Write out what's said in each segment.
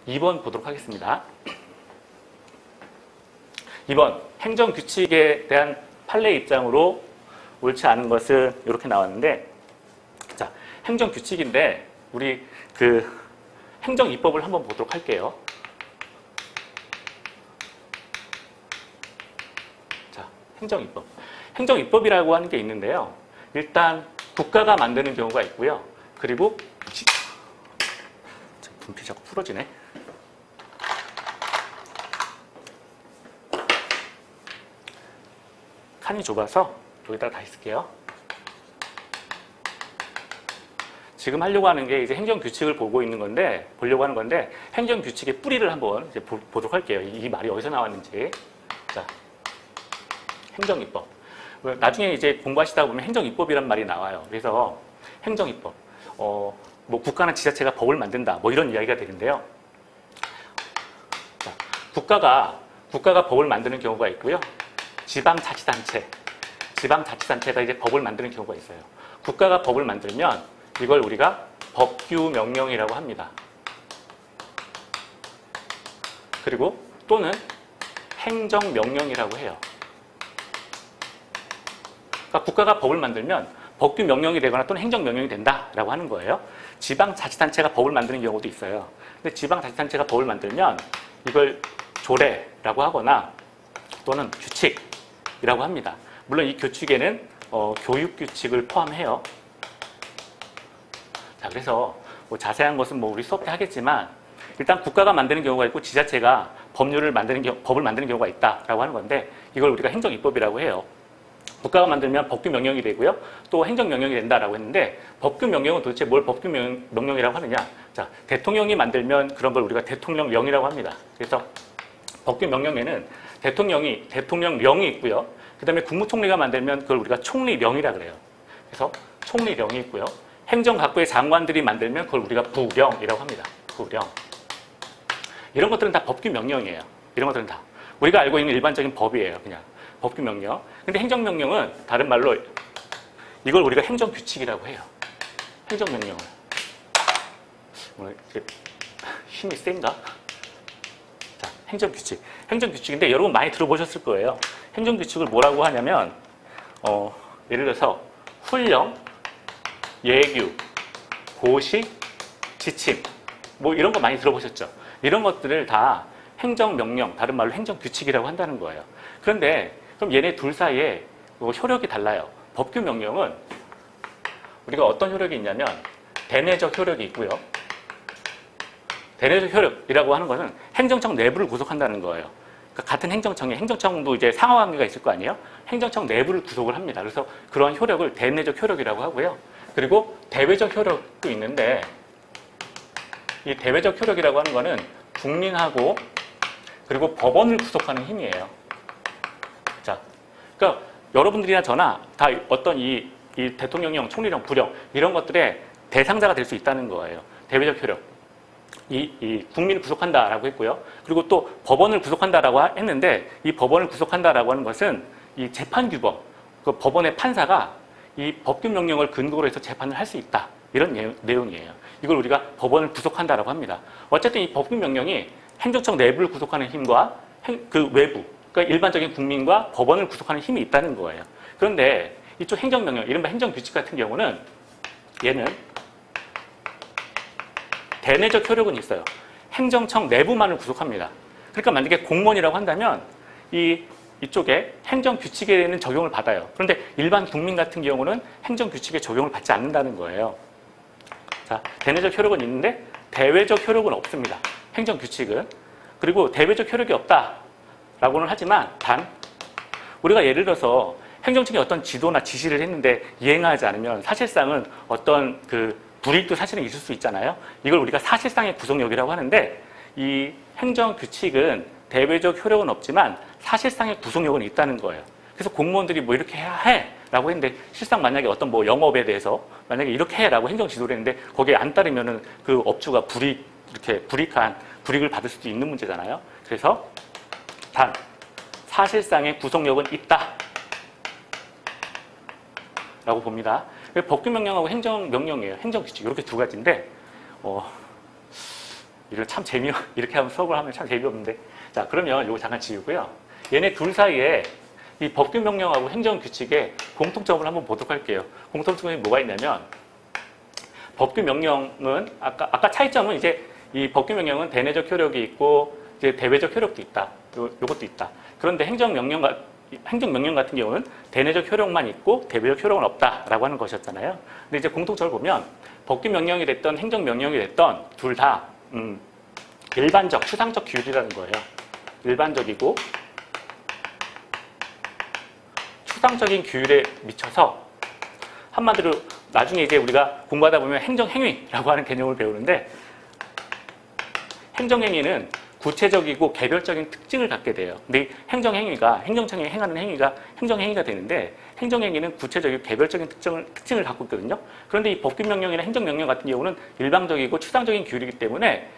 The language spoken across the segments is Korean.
2번 보도록 하겠습니다. 2번, 행정규칙에 대한 판례 입장으로 옳지 않은 것은 이렇게 나왔는데, 자, 행정규칙인데 우리 그 행정입법을 한번 보도록 할게요. 자, 행정입법. 행정입법이라고 하는 게 있는데요. 일단 국가가 만드는 경우가 있고요. 그리고 분필 자꾸 풀어지네. 칸이 좁아서 여기다가 다시 쓸게요. 지금 하려고 하는 게 이제 행정규칙을 보려고 하는 건데, 행정규칙의 뿌리를 한번 이제 보도록 할게요. 이 말이 어디서 나왔는지. 자, 행정입법. 나중에 이제 공부하시다 보면 행정입법이란 말이 나와요. 그래서 행정입법. 뭐 국가나 지자체가 법을 만든다. 뭐 이런 이야기가 되는데요. 자, 국가가 법을 만드는 경우가 있고요. 지방자치단체가 이제 법을 만드는 경우가 있어요. 국가가 법을 만들면 이걸 우리가 법규명령이라고 합니다. 그리고 또는 행정명령이라고 해요. 그러니까 국가가 법을 만들면 법규명령이 되거나 또는 행정명령이 된다라고 하는 거예요. 지방자치단체가 법을 만드는 경우도 있어요. 근데 지방자치단체가 법을 만들면 이걸 조례라고 하거나 또는 규칙이라고 합니다. 물론 이 규칙에는 교육규칙을 포함해요. 자, 그래서 뭐 자세한 것은 뭐 우리 수업 때 하겠지만, 일단 국가가 만드는 경우가 있고 지자체가 법을 만드는 경우가 있다라고 하는 건데, 이걸 우리가 행정입법이라고 해요. 국가가 만들면 법규명령이 되고요. 또 행정명령이 된다라고 했는데, 법규명령은 도대체 뭘 법규명령이라고 하느냐? 자, 대통령이 만들면 그런 걸 우리가 대통령령이라고 합니다. 그래서 법규명령에는 대통령령이 있고요. 그 다음에 국무총리가 만들면 그걸 우리가 총리령이라 그래요. 그래서 총리령이 있고요. 행정각부의 장관들이 만들면 그걸 우리가 부령이라고 합니다. 부령. 이런 것들은 다 법규명령이에요. 이런 것들은 다 우리가 알고 있는 일반적인 법이에요. 그냥 법규명령. 근데 행정명령은 다른 말로 이걸 우리가 행정규칙이라고 해요. 행정명령을. 오늘 힘이 센가? 자, 행정규칙. 행정규칙인데 여러분 많이 들어보셨을 거예요. 행정규칙을 뭐라고 하냐면 예를 들어서 훈령, 예규, 고시, 지침 뭐 이런 거 많이 들어보셨죠? 이런 것들을 다 행정명령, 다른 말로 행정규칙이라고 한다는 거예요. 그런데 그럼 얘네 둘 사이에 효력이 달라요. 법규명령은 우리가 어떤 효력이 있냐면 대내적 효력이 있고요. 대내적 효력이라고 하는 것은 행정청 내부를 구속한다는 거예요. 그러니까 같은 행정청도 이제 상하관계가 있을 거 아니에요? 행정청 내부를 구속을 합니다. 그래서 그러한 효력을 대내적 효력이라고 하고요. 그리고 대외적 효력도 있는데, 이 대외적 효력이라고 하는 거는 국민하고 그리고 법원을 구속하는 힘이에요. 자, 그러니까 여러분들이나 저나 다 어떤 이 대통령령, 총리령, 부령 이런 것들의 대상자가 될 수 있다는 거예요. 대외적 효력. 이 국민을 구속한다라고 했고요. 그리고 또 법원을 구속한다라고 했는데, 이 법원을 구속한다라고 하는 것은 이 재판규범, 그 법원의 판사가 이 법규명령을 근거로 해서 재판을 할 수 있다. 이런 내용이에요. 이걸 우리가 법원을 구속한다라고 합니다. 어쨌든 이 법규명령이 행정청 내부를 구속하는 힘과 그 외부, 그러니까 일반적인 국민과 법원을 구속하는 힘이 있다는 거예요. 그런데 이쪽 행정명령, 이른바 행정규칙 같은 경우는 얘는 대내적 효력은 있어요. 행정청 내부만을 구속합니다. 그러니까 만약에 공무원이라고 한다면 이쪽에 행정규칙에는 적용을 받아요. 그런데 일반 국민 같은 경우는 행정규칙에 적용을 받지 않는다는 거예요. 자, 대내적 효력은 있는데 대외적 효력은 없습니다. 행정규칙은. 그리고 대외적 효력이 없다라고는 하지만 단 우리가 예를 들어서 행정청이 어떤 지도나 지시를 했는데 이행하지 않으면 사실상은 어떤 그 불이익도 사실은 있을 수 있잖아요. 이걸 우리가 사실상의 구속력이라고 하는데, 이 행정규칙은 대외적 효력은 없지만 사실상의 구속력은 있다는 거예요. 그래서 공무원들이 뭐 이렇게 해야 해 라고 했는데, 실상 만약에 어떤 뭐 영업에 대해서 만약에 이렇게 해 라고 행정 지도를 했는데 거기에 안 따르면은 그 업주가 불이익을 받을 수도 있는 문제잖아요. 그래서 단 사실상의 구속력은 있다 라고 봅니다. 법규명령하고 행정명령이에요. 행정규칙 이렇게 두 가지인데 이거 참 이렇게 하면 수업을 하면 참 재미없는데. 자, 그러면 이거 잠깐 지우고요. 얘네 둘 사이에 이 법규 명령하고 행정 규칙의 공통점을 한번 보도록 할게요. 공통점이 뭐가 있냐면, 법규 명령은, 아까 차이점은 이제 이 법규 명령은 대내적 효력이 있고, 이제 대외적 효력도 있다. 요것도 있다. 그런데 행정명령 같은 경우는 대내적 효력만 있고 대외적 효력은 없다라고 하는 것이었잖아요. 근데 이제 공통점을 보면 법규 명령이 됐던 행정명령이 됐던 둘 다 일반적, 추상적 규율이라는 거예요. 일반적이고 추상적인 규율에 미쳐서 한마디로 나중에 이제 우리가 공부하다 보면 행정행위라고 하는 개념을 배우는데 행정행위는 구체적이고 개별적인 특징을 갖게 돼요. 근데 이 행정청이 행하는 행위가 행정행위가 되는데 행정행위는 구체적이고 개별적인 특징을 갖고 있거든요. 그런데 이 법규명령이나 행정명령 같은 경우는 일방적이고 추상적인 규율이기 때문에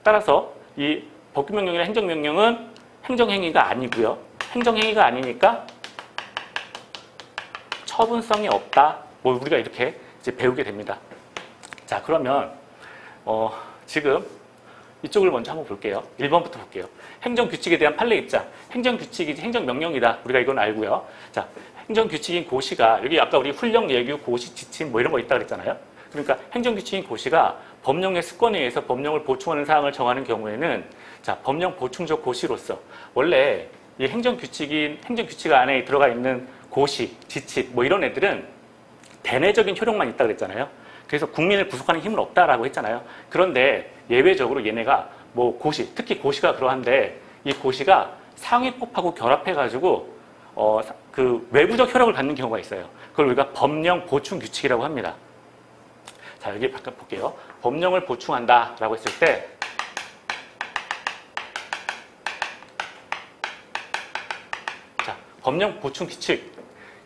따라서 이 법규명령이나 행정명령은 행정행위가 아니고요. 행정행위가 아니니까 처분성이 없다. 뭐 우리가 이렇게 이제 배우게 됩니다. 자, 그러면 지금 이쪽을 먼저 한번 볼게요. 1번부터 볼게요. 행정규칙에 대한 판례 입장. 행정규칙이지 행정명령이다. 우리가 이건 알고요. 자, 행정규칙인 고시가 여기 아까 우리 훈령, 예규, 고시, 지침 뭐 이런 거 있다 그랬잖아요. 그러니까 행정규칙인 고시가 법령의 습관에 의해서 법령을 보충하는 사항을 정하는 경우에는 자, 법령 보충적 고시로서 원래 이 행정규칙 안에 들어가 있는 고시, 지침 뭐 이런 애들은 대내적인 효력만 있다 그랬잖아요. 그래서 국민을 구속하는 힘은 없다라고 했잖아요. 그런데 예외적으로 얘네가 뭐 고시, 특히 고시가 그러한데 이 고시가 상위법하고 결합해가지고 그 외부적 효력을 갖는 경우가 있어요. 그걸 우리가 법령 보충 규칙이라고 합니다. 자, 여기 잠깐 볼게요. 법령을 보충한다라고 했을 때 자, 법령 보충 규칙.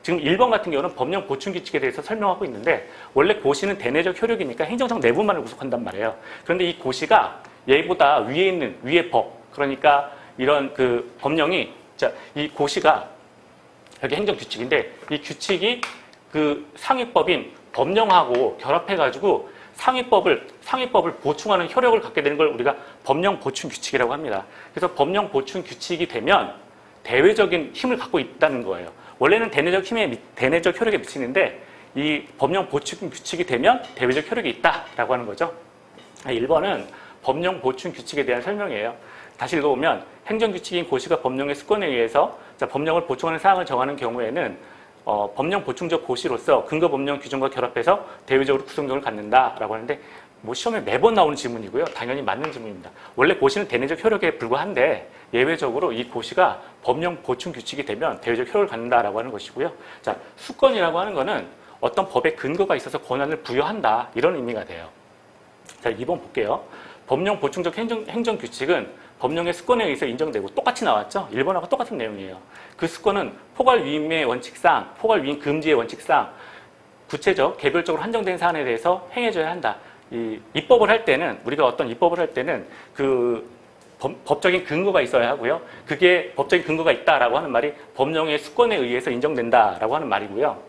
지금 1번 같은 경우는 법령 보충 규칙에 대해서 설명하고 있는데 원래 고시는 대내적 효력이니까 행정청 내부만을 구속한단 말이에요. 그런데 이 고시가 얘보다 위에 있는 위의 법, 그러니까 이런 그 법령이 자, 이 고시가 여기 행정 규칙인데 이 규칙이 그 상위법인 법령하고 결합해가지고 상위법을 보충하는 효력을 갖게 되는 걸 우리가 법령 보충 규칙이라고 합니다. 그래서 법령 보충 규칙이 되면 대외적인 힘을 갖고 있다는 거예요. 원래는 대내적 효력에 미치는데 이 법령 보충 규칙이 되면 대외적 효력이 있다라고 하는 거죠. 1번은 법령 보충 규칙에 대한 설명이에요. 다시 읽어보면 행정규칙인 고시가 법령의 습관에 의해서 법령을 보충하는 사항을 정하는 경우에는 법령 보충적 고시로서 근거 법령 규정과 결합해서 대외적으로 구성력을 갖는다라고 하는데 뭐 시험에 매번 나오는 질문이고요. 당연히 맞는 질문입니다. 원래 고시는 대내적 효력에 불과한데 예외적으로 이 고시가 법령 보충 규칙이 되면 대외적 효력을 갖는다라고 하는 것이고요. 자, 수권이라고 하는 거는 어떤 법의 근거가 있어서 권한을 부여한다 이런 의미가 돼요. 자, 2번 볼게요. 법령 보충적 행정 규칙은 법령의 수권에 의해서 인정되고 똑같이 나왔죠? 1번하고 똑같은 내용이에요. 그 수권은 포괄 위임의 원칙상, 포괄 위임 금지의 원칙상 구체적, 개별적으로 한정된 사안에 대해서 행해져야 한다. 이 입법을 할 때는 우리가 어떤 입법을 할 때는 그 법적인 근거가 있어야 하고요. 그게 법적인 근거가 있다라고 하는 말이 법령의 수권에 의해서 인정된다라고 하는 말이고요.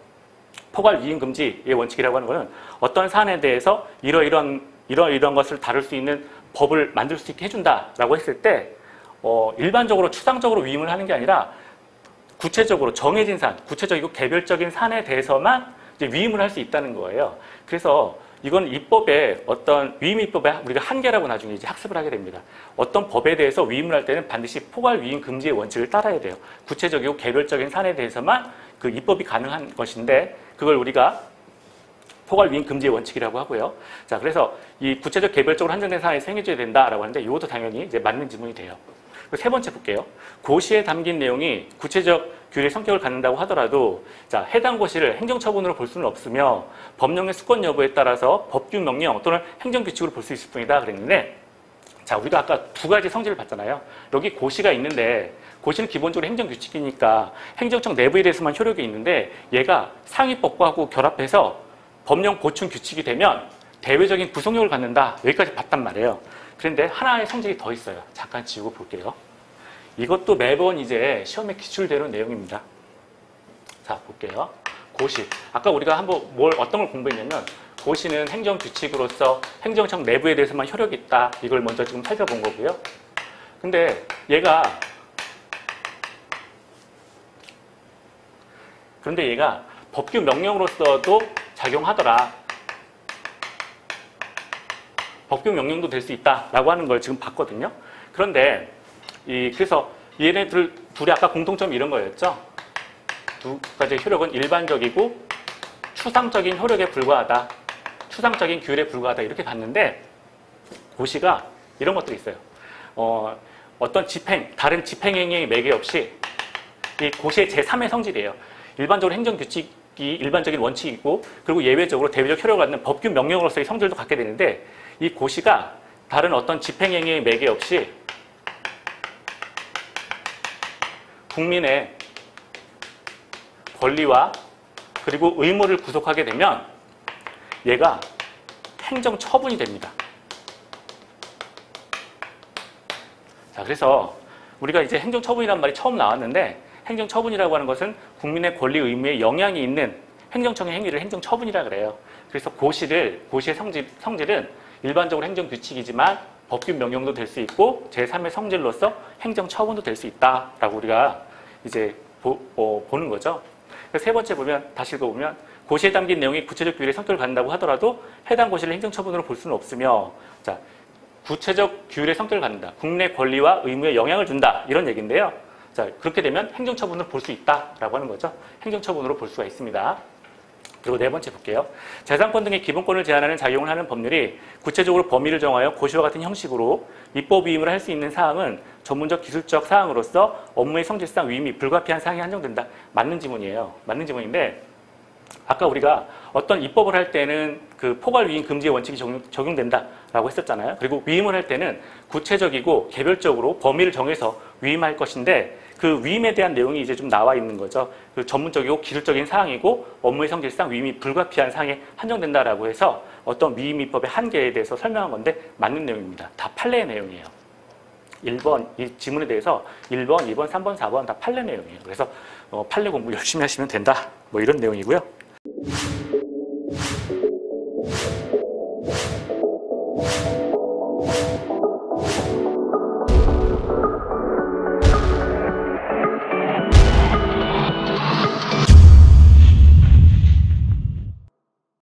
포괄 위임 금지의 원칙이라고 하는 것은 어떤 사안에 대해서 이러이러한 것을 다룰 수 있는 법을 만들 수 있게 해준다라고 했을 때 일반적으로 추상적으로 위임을 하는 게 아니라 구체적으로 정해진 사안, 구체적이고 개별적인 사안에 대해서만 이제 위임을 할 수 있다는 거예요. 그래서 이건 입법의 어떤 위임 입법의 우리가 한계라고 나중에 이제 학습을 하게 됩니다. 어떤 법에 대해서 위임을 할 때는 반드시 포괄 위임 금지의 원칙을 따라야 돼요. 구체적이고 개별적인 사안에 대해서만 그 입법이 가능한 것인데 그걸 우리가 포괄 위임 금지의 원칙이라고 하고요. 자, 그래서 이 구체적 개별적으로 한정된 사안에서 행해져야 된다라고 하는데 이것도 당연히 이제 맞는 질문이 돼요. 세 번째 볼게요. 고시에 담긴 내용이 구체적 규율의 성격을 갖는다고 하더라도 자, 해당 고시를 행정처분으로 볼 수는 없으며 법령의 수권 여부에 따라서 법규 명령 또는 행정규칙으로 볼 수 있을 뿐이다 그랬는데 자, 우리가 아까 두 가지 성질을 봤잖아요. 여기 고시가 있는데 고시는 기본적으로 행정규칙이니까 행정청 내부에 대해서만 효력이 있는데 얘가 상위법과하고 결합해서 법령 보충 규칙이 되면 대외적인 구속력을 갖는다. 여기까지 봤단 말이에요. 그런데 하나의 성질이 더 있어요. 잠깐 지우고 볼게요. 이것도 매번 이제 시험에 기출되는 내용입니다. 자, 볼게요. 고시. 아까 우리가 한번 어떤 걸 공부했냐면 고시는 행정규칙으로서 행정청 내부에 대해서만 효력이 있다. 이걸 먼저 지금 살펴본 거고요. 근데 그런데 얘가 법규 명령으로서도 작용하더라. 법규 명령도 될 수 있다라고 하는 걸 지금 봤거든요. 그런데 그래서 얘네들 둘이 아까 공통점이 이런 거였죠. 두 가지 효력은 일반적이고 추상적인 효력에 불과하다. 추상적인 규율에 불과하다. 이렇게 봤는데 고시가 이런 것들이 있어요. 어떤 다른 집행행위의 매개 없이 이 고시의 제3의 성질이에요. 일반적으로 행정규칙이 일반적인 원칙이고 그리고 예외적으로 대외적 효력을 갖는 법규 명령으로서의 성질도 갖게 되는데 이 고시가 다른 어떤 집행행위의 매개 없이 국민의 권리와 그리고 의무를 구속하게 되면 얘가 행정처분이 됩니다. 자, 그래서 우리가 이제 행정처분이라는 말이 처음 나왔는데 행정처분이라고 하는 것은 국민의 권리 의무에 영향이 있는 행정청의 행위를 행정처분이라 그래요. 그래서 고시의 성질은 일반적으로 행정규칙이지만 법규 명령도 될 수 있고 제3의 성질로서 행정처분도 될 수 있다라고 우리가 이제 보는 거죠. 세 번째 다시 읽어보면 고시에 담긴 내용이 구체적 규율의 성격을 갖는다고 하더라도 해당 고시를 행정처분으로 볼 수는 없으며 자, 구체적 규율의 성격을 갖는다. 국민의 권리와 의무에 영향을 준다. 이런 얘기인데요. 자, 그렇게 되면 행정처분으로 볼 수 있다라고 하는 거죠. 행정처분으로 볼 수가 있습니다. 그리고 네 번째 볼게요. 재산권 등의 기본권을 제한하는 작용을 하는 법률이 구체적으로 범위를 정하여 고시와 같은 형식으로 입법 위임을 할 수 있는 사항은 전문적 기술적 사항으로서 업무의 성질상 위임이 불가피한 사항이 한정된다. 맞는 지문이에요. 맞는 지문인데 아까 우리가 어떤 입법을 할 때는 그 포괄 위임 금지의 원칙이 적용된다라고 했었잖아요. 그리고 위임을 할 때는 구체적이고 개별적으로 범위를 정해서 위임할 것인데 그 위임에 대한 내용이 이제 좀 나와 있는 거죠. 그 전문적이고 기술적인 사항이고 업무의 성질상 위임이 불가피한 사항에 한정된다라고 해서 어떤 위임 입법의 한계에 대해서 설명한 건데 맞는 내용입니다. 다 판례의 내용이에요. 1번 이 지문에 대해서 1번, 2번, 3번, 4번 다 판례 내용이에요. 그래서 판례 공부 열심히 하시면 된다. 뭐 이런 내용이고요.